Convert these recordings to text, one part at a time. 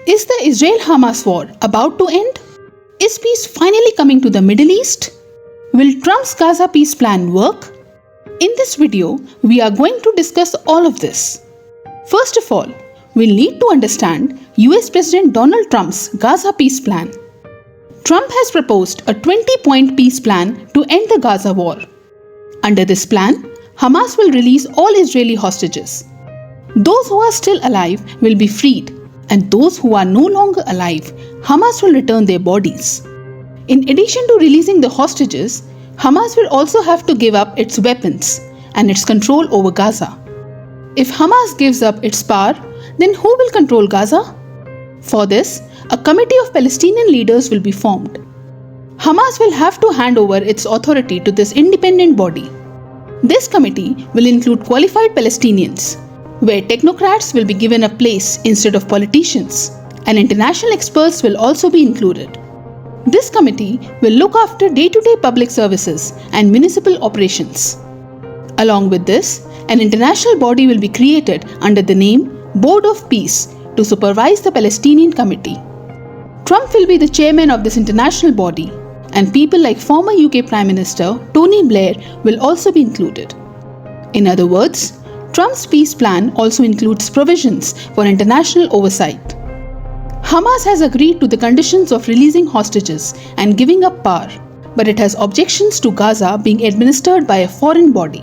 Is the Israel-Hamas war about to end? Is peace finally coming to the Middle East? Will Trump's Gaza peace plan work? In this video, we are going to discuss all of this. First of all, we'll need to understand US President Donald Trump's Gaza peace plan. Trump has proposed a 20-point peace plan to end the Gaza war. Under this plan, Hamas will release all Israeli hostages. Those who are still alive will be freed, and those who are no longer alive, Hamas will return their bodies. In addition to releasing the hostages, Hamas will also have to give up its weapons and its control over Gaza. If Hamas gives up its power, then who will control Gaza? For this, a committee of Palestinian leaders will be formed. Hamas will have to hand over its authority to this independent body. This committee will include qualified Palestinians, where technocrats will be given a place instead of politicians, and international experts will also be included. This committee will look after day-to-day public services and municipal operations. Along with this, an international body will be created under the name Board of Peace to supervise the Palestinian Committee. Trump will be the chairman of this international body, and people like former UK Prime Minister Tony Blair will also be included. In other words, Trump's peace plan also includes provisions for international oversight. Hamas has agreed to the conditions of releasing hostages and giving up power, but it has objections to Gaza being administered by a foreign body.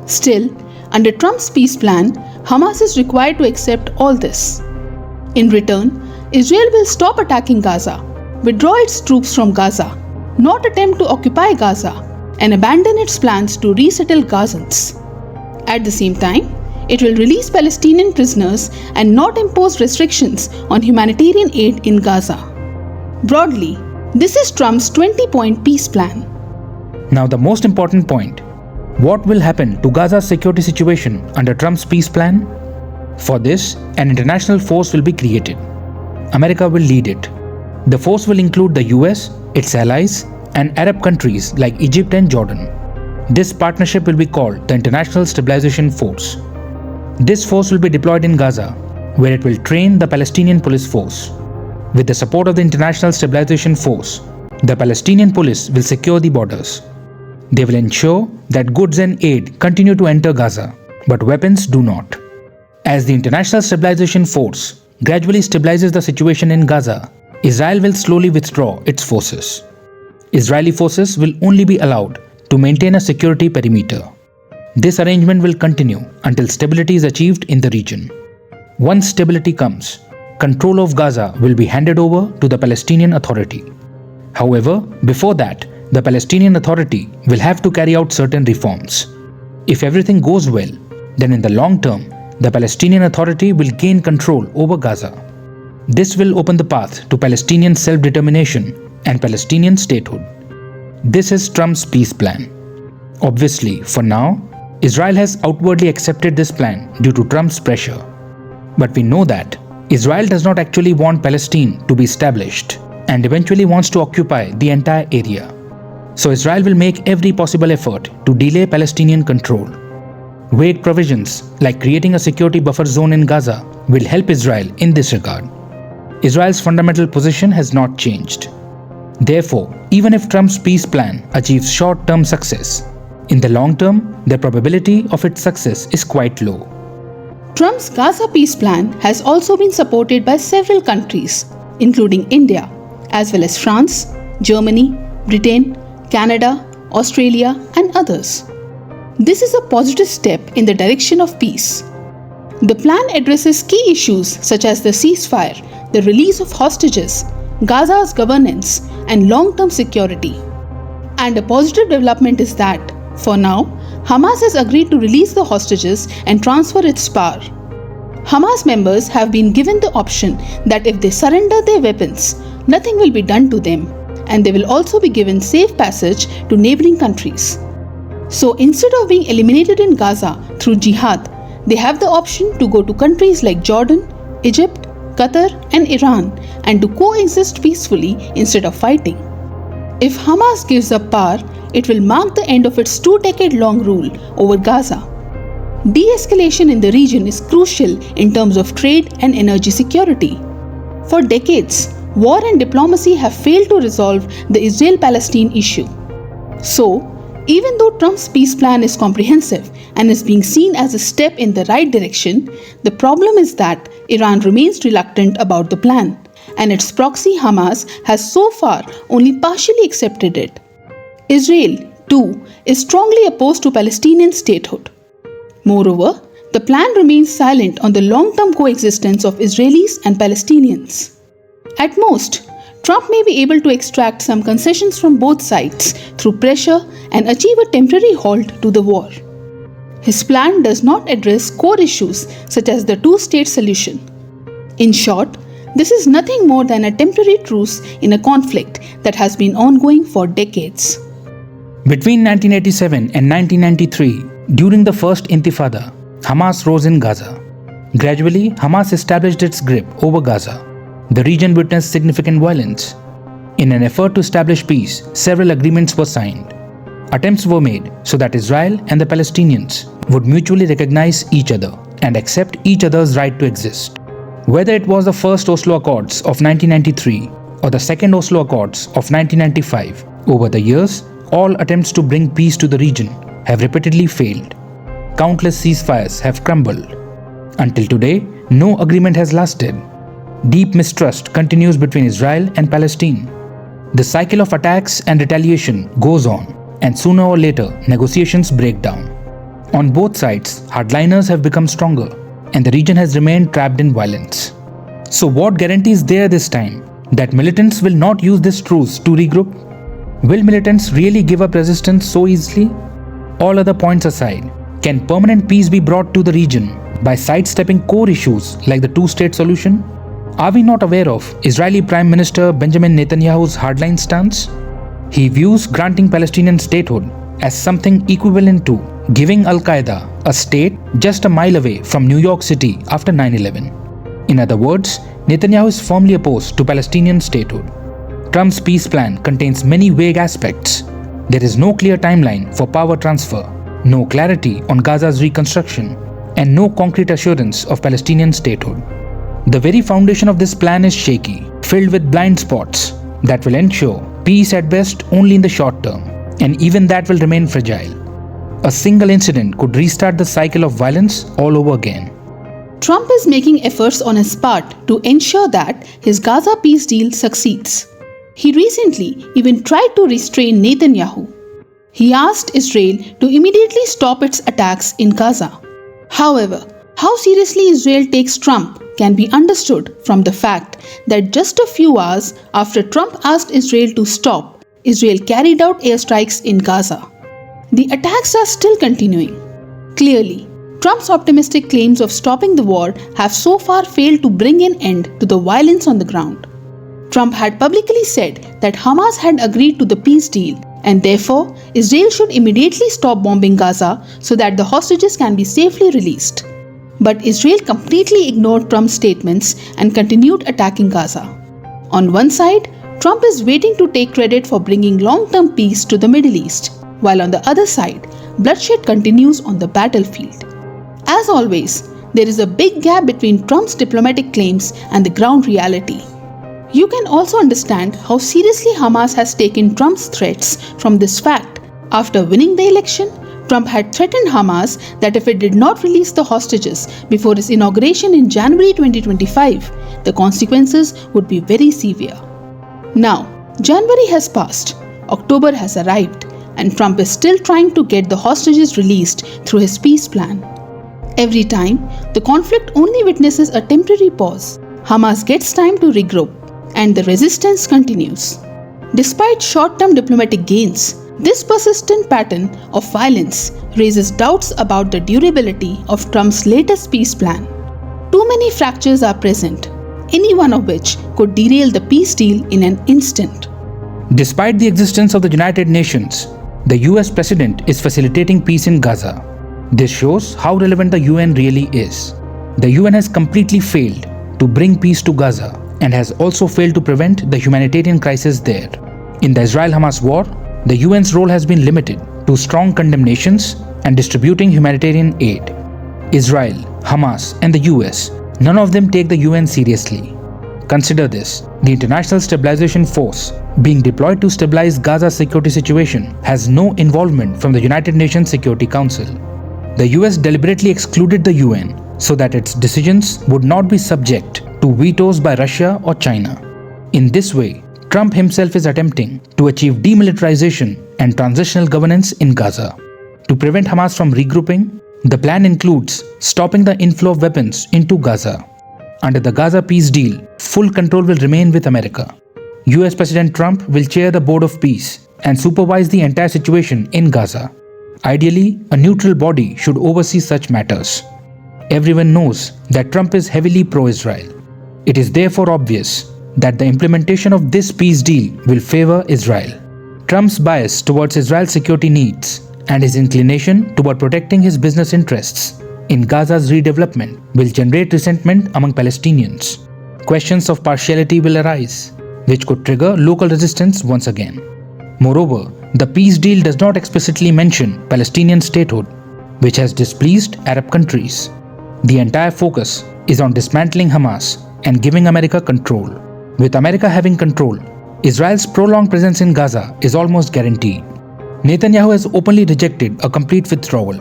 Still, under Trump's peace plan, Hamas is required to accept all this. In return, Israel will stop attacking Gaza, withdraw its troops from Gaza, not attempt to occupy Gaza, and abandon its plans to resettle Gazans. At the same time, it will release Palestinian prisoners and not impose restrictions on humanitarian aid in Gaza. Broadly, this is Trump's 20-point peace plan. Now the most important point. What will happen to Gaza's security situation under Trump's peace plan? For this, an international force will be created. America will lead it. The force will include the US, its allies, and Arab countries like Egypt and Jordan. This partnership will be called the International Stabilization Force. This force will be deployed in Gaza, where it will train the Palestinian police force. With the support of the International Stabilization Force, the Palestinian police will secure the borders. They will ensure that goods and aid continue to enter Gaza, but weapons do not. As the International Stabilization Force gradually stabilizes the situation in Gaza, Israel will slowly withdraw its forces. Israeli forces will only be allowed to maintain a security perimeter. This arrangement will continue until stability is achieved in the region. Once stability comes, control of Gaza will be handed over to the Palestinian Authority. However, before that, the Palestinian Authority will have to carry out certain reforms. If everything goes well, then in the long term, the Palestinian Authority will gain control over Gaza. This will open the path to Palestinian self-determination and Palestinian statehood. This is Trump's peace plan. Obviously, for now, Israel has outwardly accepted this plan due to Trump's pressure. But we know that Israel does not actually want Palestine to be established and eventually wants to occupy the entire area. So Israel will make every possible effort to delay Palestinian control. Vague provisions like creating a security buffer zone in Gaza will help Israel in this regard. Israel's fundamental position has not changed. Therefore, even if Trump's peace plan achieves short-term success, in the long term, the probability of its success is quite low. Trump's Gaza peace plan has also been supported by several countries, including India, as well as France, Germany, Britain, Canada, Australia, and others. This is a positive step in the direction of peace. The plan addresses key issues such as the ceasefire, the release of hostages, Gaza's governance, and long-term security. And a positive development is that, for now, Hamas has agreed to release the hostages and transfer its power. Hamas members have been given the option that if they surrender their weapons, nothing will be done to them, and they will also be given safe passage to neighboring countries. So instead of being eliminated in Gaza through jihad, they have the option to go to countries like Jordan, Egypt, Qatar, and Iran and to coexist peacefully instead of fighting. If Hamas gives up power, it will mark the end of its 2-decade-long rule over Gaza. De-escalation in the region is crucial in terms of trade and energy security. For decades, war and diplomacy have failed to resolve the Israel-Palestine issue. So, even though Trump's peace plan is comprehensive and is being seen as a step in the right direction, the problem is that Iran remains reluctant about the plan, and its proxy Hamas has so far only partially accepted it. Israel, too, is strongly opposed to Palestinian statehood. Moreover, the plan remains silent on the long-term coexistence of Israelis and Palestinians. At most, Trump may be able to extract some concessions from both sides through pressure and achieve a temporary halt to the war. His plan does not address core issues such as the two-state solution. In short, this is nothing more than a temporary truce in a conflict that has been ongoing for decades. Between 1987 and 1993, during the First Intifada, Hamas rose in Gaza. Gradually, Hamas established its grip over Gaza. The region witnessed significant violence. In an effort to establish peace, several agreements were signed. Attempts were made so that Israel and the Palestinians would mutually recognize each other and accept each other's right to exist. Whether it was the first Oslo Accords of 1993 or the second Oslo Accords of 1995, over the years, all attempts to bring peace to the region have repeatedly failed. Countless ceasefires have crumbled. Until today, no agreement has lasted. Deep mistrust continues between Israel and Palestine. The cycle of attacks and retaliation goes on, and sooner or later, negotiations break down. On both sides, hardliners have become stronger, and the region has remained trapped in violence. So what guarantee is there this time? That militants will not use this truce to regroup? Will militants really give up resistance so easily? All other points aside, can permanent peace be brought to the region by sidestepping core issues like the two-state solution? Are we not aware of Israeli Prime Minister Benjamin Netanyahu's hardline stance? He views granting Palestinian statehood as something equivalent to giving Al-Qaeda a state just a mile away from New York City after 9/11. In other words, Netanyahu is firmly opposed to Palestinian statehood. Trump's peace plan contains many vague aspects. There is no clear timeline for power transfer, no clarity on Gaza's reconstruction, and no concrete assurance of Palestinian statehood. The very foundation of this plan is shaky, filled with blind spots that will ensure peace at best only in the short term, and even that will remain fragile. A single incident could restart the cycle of violence all over again. Trump is making efforts on his part to ensure that his Gaza peace deal succeeds. He recently even tried to restrain Netanyahu. He asked Israel to immediately stop its attacks in Gaza. However, how seriously Israel takes Trump can be understood from the fact that just a few hours after Trump asked Israel to stop, Israel carried out airstrikes in Gaza. The attacks are still continuing. Clearly, Trump's optimistic claims of stopping the war have so far failed to bring an end to the violence on the ground. Trump had publicly said that Hamas had agreed to the peace deal and therefore Israel should immediately stop bombing Gaza so that the hostages can be safely released. But Israel completely ignored Trump's statements and continued attacking Gaza. On one side, Trump is waiting to take credit for bringing long-term peace to the Middle East, while on the other side, bloodshed continues on the battlefield. As always, there is a big gap between Trump's diplomatic claims and the ground reality. You can also understand how seriously Hamas has taken Trump's threats from this fact. After winning the election, Trump had threatened Hamas that if it did not release the hostages before his inauguration in January 2025, the consequences would be very severe. Now, January has passed, October has arrived, and Trump is still trying to get the hostages released through his peace plan. Every time, the conflict only witnesses a temporary pause. Hamas gets time to regroup, and the resistance continues. Despite short-term diplomatic gains, this persistent pattern of violence raises doubts about the durability of Trump's latest peace plan. Too many fractures are present, any one of which could derail the peace deal in an instant. Despite the existence of the United Nations, the US President is facilitating peace in Gaza. This shows how relevant the UN really is. The UN has completely failed to bring peace to Gaza and has also failed to prevent the humanitarian crisis there. In the Israel-Hamas war, the UN's role has been limited to strong condemnations and distributing humanitarian aid. Israel, Hamas, and the US, none of them take the UN seriously. Consider this. The International Stabilization Force, being deployed to stabilize Gaza's security situation, has no involvement from the United Nations Security Council. The US deliberately excluded the UN so that its decisions would not be subject to vetoes by Russia or China. In this way, Trump himself is attempting to achieve demilitarization and transitional governance in Gaza. To prevent Hamas from regrouping, the plan includes stopping the inflow of weapons into Gaza. Under the Gaza peace deal, full control will remain with America. US President Trump will chair the Board of Peace and supervise the entire situation in Gaza. Ideally, a neutral body should oversee such matters. Everyone knows that Trump is heavily pro-Israel. It is therefore obvious that the implementation of this peace deal will favor Israel. Trump's bias towards Israel's security needs and his inclination toward protecting his business interests in Gaza's redevelopment will generate resentment among Palestinians. Questions of partiality will arise, which could trigger local resistance once again. Moreover, the peace deal does not explicitly mention Palestinian statehood, which has displeased Arab countries. The entire focus is on dismantling Hamas and giving America control. With America having control, Israel's prolonged presence in Gaza is almost guaranteed. Netanyahu has openly rejected a complete withdrawal.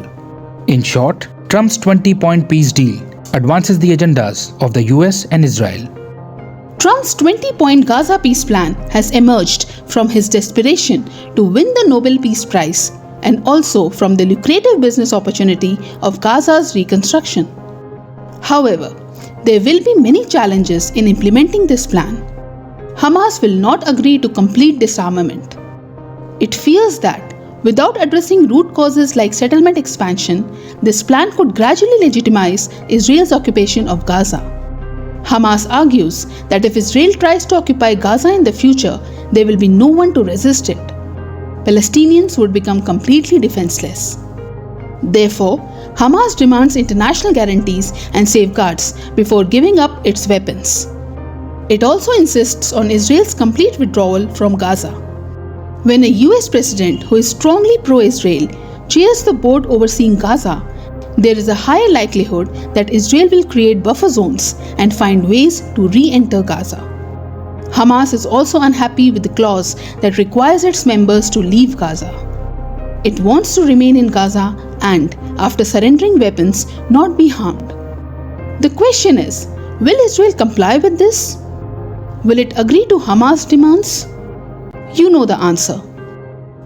In short, Trump's 20-point peace deal advances the agendas of the US and Israel. Trump's 20-point Gaza peace plan has emerged from his desperation to win the Nobel Peace Prize and also from the lucrative business opportunity of Gaza's reconstruction. However, there will be many challenges in implementing this plan. Hamas will not agree to complete disarmament. It fears that without addressing root causes like settlement expansion, this plan could gradually legitimize Israel's occupation of Gaza. Hamas argues that if Israel tries to occupy Gaza in the future, there will be no one to resist it. Palestinians would become completely defenseless. Therefore, Hamas demands international guarantees and safeguards before giving up its weapons. It also insists on Israel's complete withdrawal from Gaza. When a US president who is strongly pro-Israel chairs the board overseeing Gaza, there is a higher likelihood that Israel will create buffer zones and find ways to re-enter Gaza. Hamas is also unhappy with the clause that requires its members to leave Gaza. It wants to remain in Gaza and, after surrendering weapons, not be harmed. The question is, will Israel comply with this? Will it agree to Hamas' demands? You know the answer.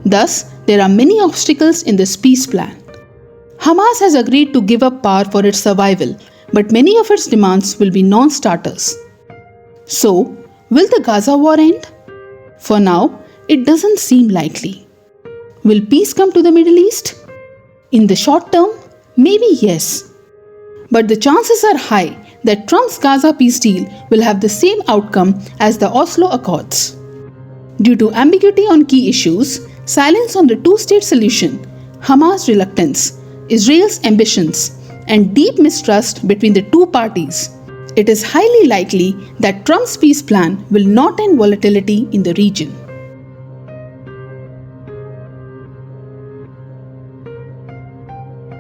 Thus, there are many obstacles in this peace plan. Hamas has agreed to give up power for its survival, but many of its demands will be non-starters. So, will the Gaza war end? For now, it doesn't seem likely. Will peace come to the Middle East? In the short term, maybe yes. But the chances are high that Trump's Gaza peace deal will have the same outcome as the Oslo Accords. Due to ambiguity on key issues, silence on the two-state solution, Hamas' reluctance, Israel's ambitions, and deep mistrust between the two parties, it is highly likely that Trump's peace plan will not end volatility in the region.